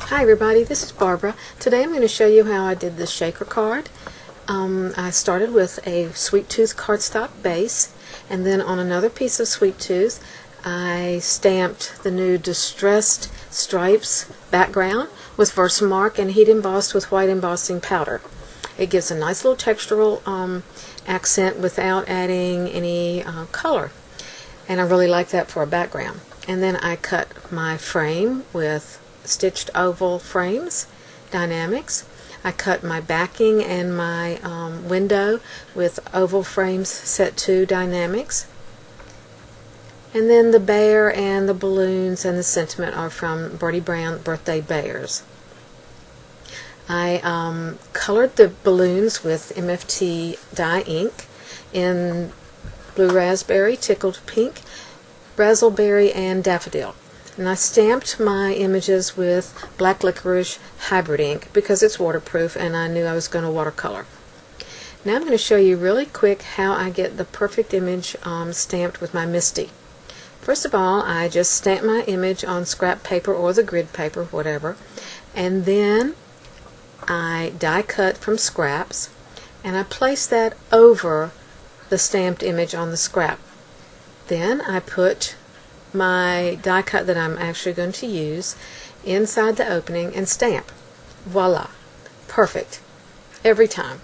Hi everybody, this is Barbara. Today I'm going to show you how I did this shaker card. I started with a sweet tooth cardstock base, and then on another piece of sweet tooth I stamped the new Distressed Stripes background with Versamark and heat embossed with white embossing powder. It gives a nice little textural accent without adding any color, and I really like that for a background. And then I cut my frame with stitched Oval Frames Die-namics. I cut my backing and my window with Oval Frames Set 2 Die-namics. And then the bear and the balloons and the sentiment are from Bertie Brown Birthday Bears. I colored the balloons with MFT dye ink in blue raspberry, tickled pink, razzleberry, and daffodil. And I stamped my images with black licorice hybrid ink because it's waterproof and I knew I was going to watercolor. Now I'm going to show you really quick how I get the perfect image stamped with my Misty. First of all, I just stamp my image on scrap paper or the grid paper, whatever, and then I die cut from scraps and I place that over the stamped image on the scrap. Then I put my die cut that I'm actually going to use inside the opening and stamp. Voila! Perfect. Every time.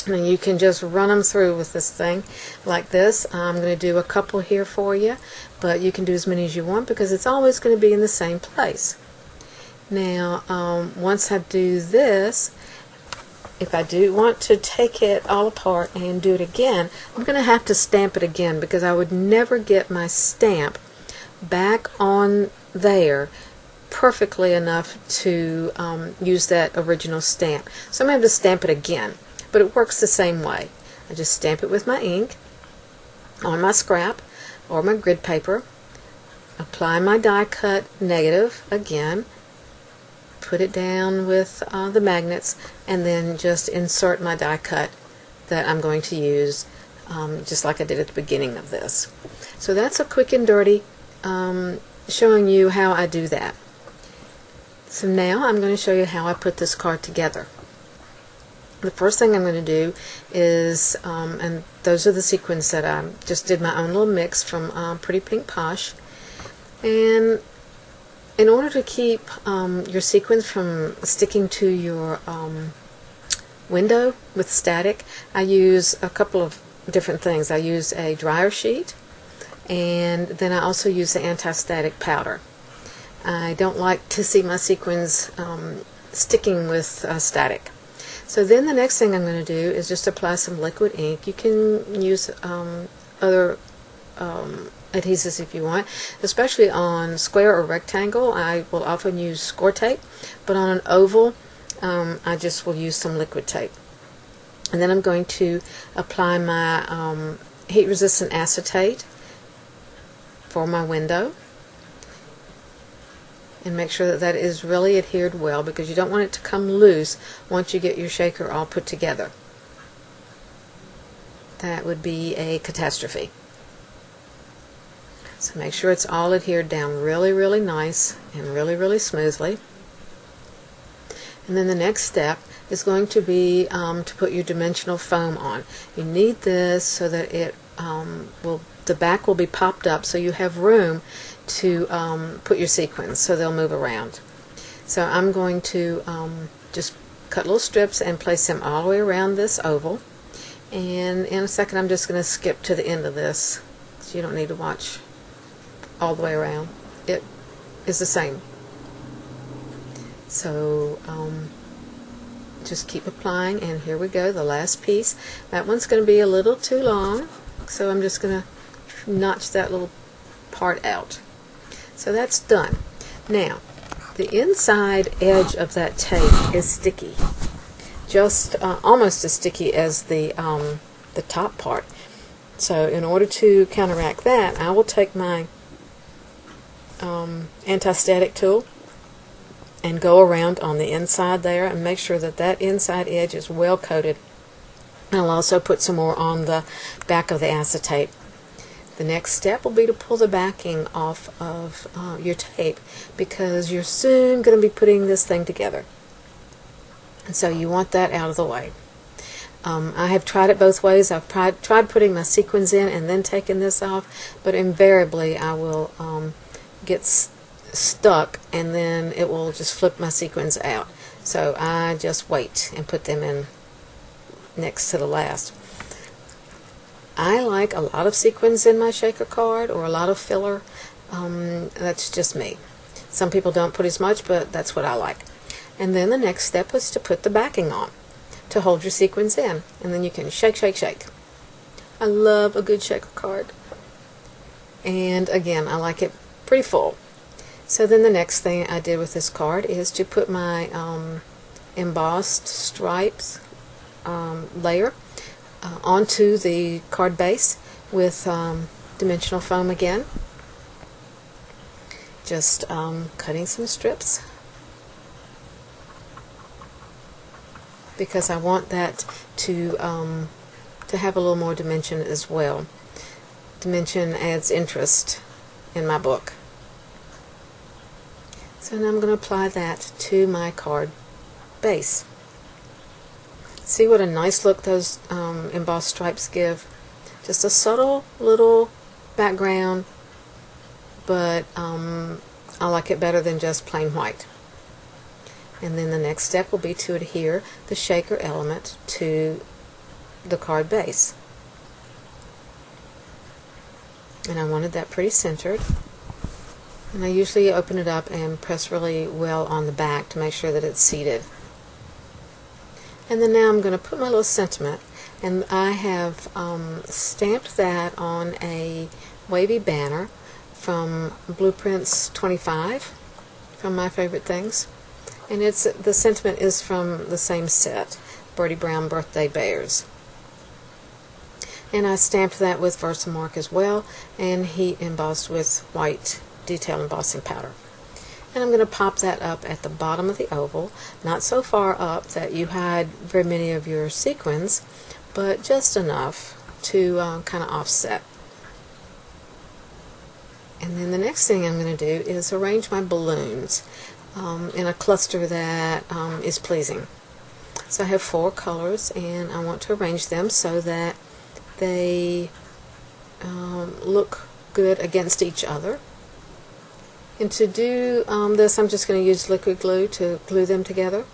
And you can just run them through with this thing like this. I'm going to do a couple here for you, but you can do as many as you want because it's always going to be in the same place. Now, once I do this, if I do want to take it all apart and do it again, I'm going to have to stamp it again because I would never get my stamp back on there perfectly enough to use that original stamp. So I'm going to have to stamp it again, but it works the same way. I just stamp it with my ink on my scrap or my grid paper, apply my die cut negative again, put it down with the magnets, and then just insert my die cut that I'm going to use just like I did at the beginning of this. So that's a quick and dirty showing you how I do that. So now I'm going to show you how I put this card together. The first thing I'm going to do is, and those are the sequins that I just did my own little mix from Pretty Pink Posh, and in order to keep your sequins from sticking to your window with static, I use a couple of different things. I use a dryer sheet, and then I also use the anti-static powder. I don't like to see my sequins sticking with static. So then the next thing I'm going to do is just apply some liquid ink. You can use other adhesives if you want, especially on square or rectangle. I will often use score tape, but on an oval I just will use some liquid tape. And then I'm going to apply my heat resistant acetate for my window and make sure that that is really adhered well, because you don't want it to come loose once you get your shaker all put together. That would be a catastrophe. So make sure it's all adhered down really nice and really smoothly. And then the next step is going to be to put your dimensional foam on. You need this so that it the back will be popped up so you have room to put your sequins so they'll move around. So I'm going to just cut little strips and place them all the way around this oval. And in a second I'm just going to skip to the end of this, so you don't need to watch all the way around. It is the same. So just keep applying, and here we go, the last piece. That one's going to be a little too long, so I'm just going to notch that little part out. So that's done. Now, the inside edge of that tape is sticky, just almost as sticky as the top part. So in order to counteract that, I will take my anti-static tool and go around on the inside there and make sure that that inside edge is well coated. I'll also put some more on the back of the acetate. The next step will be to pull the backing off of your tape, because you're soon going to be putting this thing together. And so you want that out of the way. I have tried it both ways. I've tried putting my sequins in and then taking this off, but invariably I will get stuck, and then it will just flip my sequins out. So I just wait and put them in next to the last. I like a lot of sequins in my shaker card, or a lot of filler. That's just me. Some people don't put as much, but that's what I like. And then the next step is to put the backing on to hold your sequins in, and then you can shake, shake, shake. I love a good shaker card, and again, I like it pretty full. So then the next thing I did with this card is to put my embossed stripes layer onto the card base with dimensional foam again. Just cutting some strips, because I want that to have a little more dimension as well. Dimension adds interest in my book. So now I'm going to apply that to my card base. See what a nice look those embossed stripes give. Just a subtle little background, but I like it better than just plain white. And then the next step will be to adhere the shaker element to the card base. And I wanted that pretty centered. And I usually open it up and press really well on the back to make sure that it's seated. And then now I'm going to put my little sentiment, and I have stamped that on a wavy banner from Blueprints 25, from My Favorite Things. And the sentiment is from the same set, Bertie Brown Birthday Bears. And I stamped that with Versamark as well, and heat embossed with white detail embossing powder. And I'm going to pop that up at the bottom of the oval, not so far up that you hide very many of your sequins, but just enough to kind of offset. And then the next thing I'm going to do is arrange my balloons in a cluster that is pleasing. So I have 4 colors, and I want to arrange them so that they look good against each other. And to do this, I'm just going to use liquid glue to glue them together,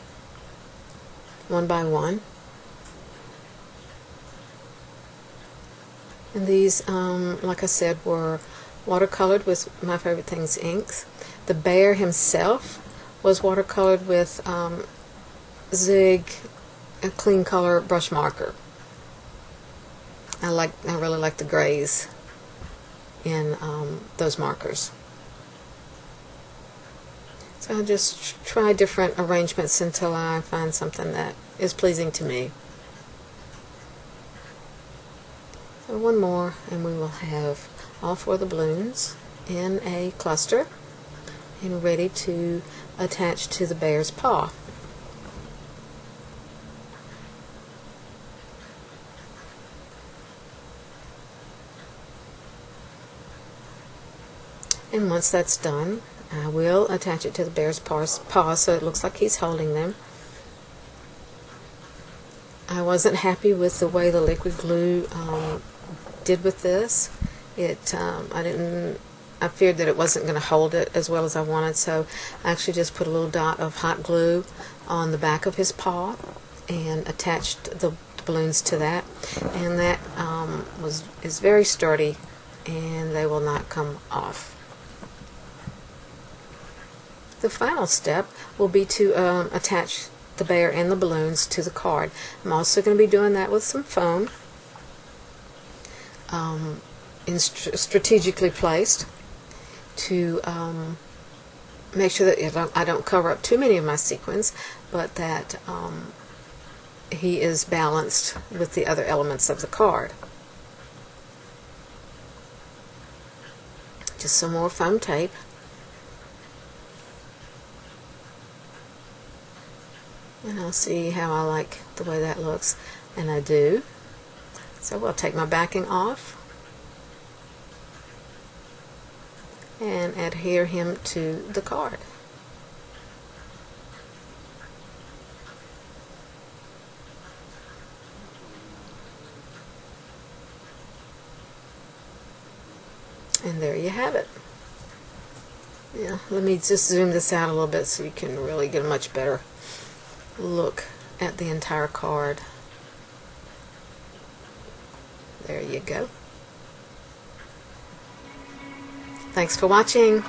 one by one. And these, like I said, were watercolored with My Favorite Things inks. The bear himself was watercolored with Zig, a clean color brush marker. I really like the grays in those markers. So I'll just try different arrangements until I find something that is pleasing to me. So one more, and we will have all 4 of the balloons in a cluster and ready to attach to the bear's paw. And once that's done, I will attach it to the bear's paw so it looks like he's holding them. I wasn't happy with the way the liquid glue did with this. I feared that it wasn't going to hold it as well as I wanted, so I actually just put a little dot of hot glue on the back of his paw and attached the balloons to that, and that is very sturdy, and they will not come off. The final step will be to attach the bear and the balloons to the card. I'm also going to be doing that with some foam, strategically placed to make sure that I don't cover up too many of my sequins, but that he is balanced with the other elements of the card. Just some more foam tape. And I'll see how I like the way that looks, and I do. So we'll take my backing off, and adhere him to the card. And there you have it. Yeah, let me just zoom this out a little bit so you can really get a much better look at the entire card. There you go. Thanks for watching.